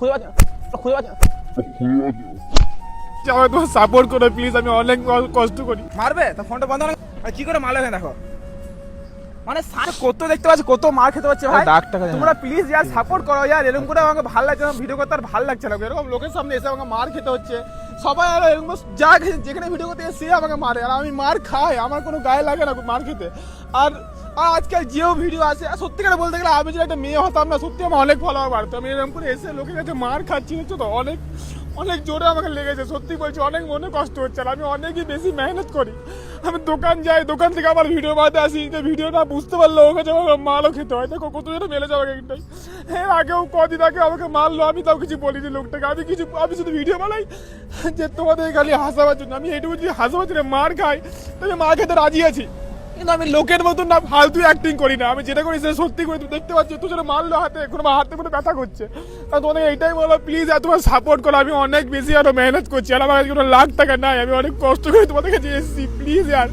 খুঁজে পাচ্ছি আমাকে তোমার সাপোর্ট করো প্লিজ, আমি অনেক কষ্ট করি। মারবে তো ফোনটা বন্ধ না, কি করে মারলে দেখো, মানে কত দেখতে পাচ্ছি, কত মার খেতে পাচ্ছে ভাই। তোমরা প্লিজ ইয়ার সাপোর্ট করো ইয়ার, এরকম করে আমাকে ভালো লাগছে না, ভিডিও করতে আর ভালো লাগছে না, এরকম লোকের সামনে এসে আমাকে মার খেতে হচ্ছে। সবাই আর এরকম যা যেখানে ভিডিও করতে সে আমাকে মারে, আর আমি মার খাই, আমার কোনো গায়ে লাগে না মার খেতে। আর আজকাল যেও ভিডিও আসে, সত্যিকারে বলতে গেলে আমি যদি একটা মেয়ে হতাম না, সত্যি আমার অনেক ভালো বাড়তো। আমি এরকম করে এসে লোকের কাছে মার খাচ্ছি হচ্ছে তো, অনেক অনেক জোরে আমাকে লেগেছে, সত্যি বলছি অনেক মনে কষ্ট হচ্ছে। আর আমি অনেকই বেশি মেহনত করি, আমি দোকান যাই, দোকান থেকে আবার ভিডিও বানাতে আসি, যে ভিডিওটা বুঝতে পারলো ওকে যখন মালও খেতে হয়। দেখো কত জোরে মেলে যাবে একটাই। হ্যাঁ আগেও কদিন আগে আমাকে মারলো, আমি তাও কিছু বলিনি লোকটাকে, আমি শুধু ভিডিও বানাই যে তোমাদের খালি হাসাবার জন্য। আমি এইটুকু যদি হাসাবার জন্য মার খাই, তবে মার খেতে রাজি আছি, কিন্তু আমি লোকের মতন না ফালতু অ্যাক্টিং করি না। আমি যেটা করি সেটা সত্যি করি। তুমি দেখতে পাচ্ছ তো যেন মারলো হাতে, এখন হাতে কোনো ব্যথা করছে। আর তোমাদের এইটাই বলো প্লিজ, আর তোমার সাপোর্ট করো, আমি অনেক বেশি আরো মেহনত করছি, আর আমার কাছে কোনো লাখ টাকা নাই, আমি অনেক কষ্ট করে তোমাদের কাছে এসেছি। প্লিজ আর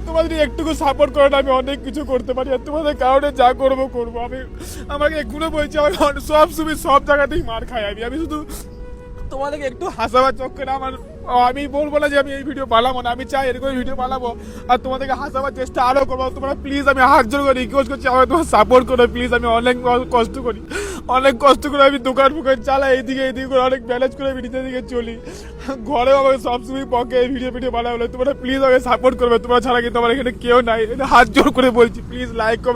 তোমার যদি একটুকু সাপোর্ট করো না, আমি অনেক কিছু করতে পারি, আর তোমাদের কারণে যা করবো করবো। আমি আমাকে এগুলো বলছি, আমার সব সুবিধা সব জায়গাতেই মার খাই আমি শুধু তোমাদেরকে একটু হাসাবার চক্করে আমি বলবো না যে আমি এই ভিডিও বানাবো না, আমি চাই এরকম ভিডিও বানাবো আর তোমাদেরকে হাসাবার চেষ্টা আরো করবো। তোমরা প্লিজ, আমি হাত জোর করে রিকোয়েস্ট করছি, আমাকে তোমার সাপোর্ট করো প্লিজ। আমি অনেক কষ্ট করি, অনেক কষ্ট করে আমি দোকান চালাই, এইদিকে করে অনেক ম্যানেজ করে আমি নিজের দিকে চলি, ঘরেও আমাকে সবসময় পকে ভিডিও বানাবো। তোমরা প্লিজ আমাকে সাপোর্ট করবে, তোমরা ছাড়া কিন্তু আমার এখানে কেউ নাই, হাত জোর করে বলছি প্লিজ লাইক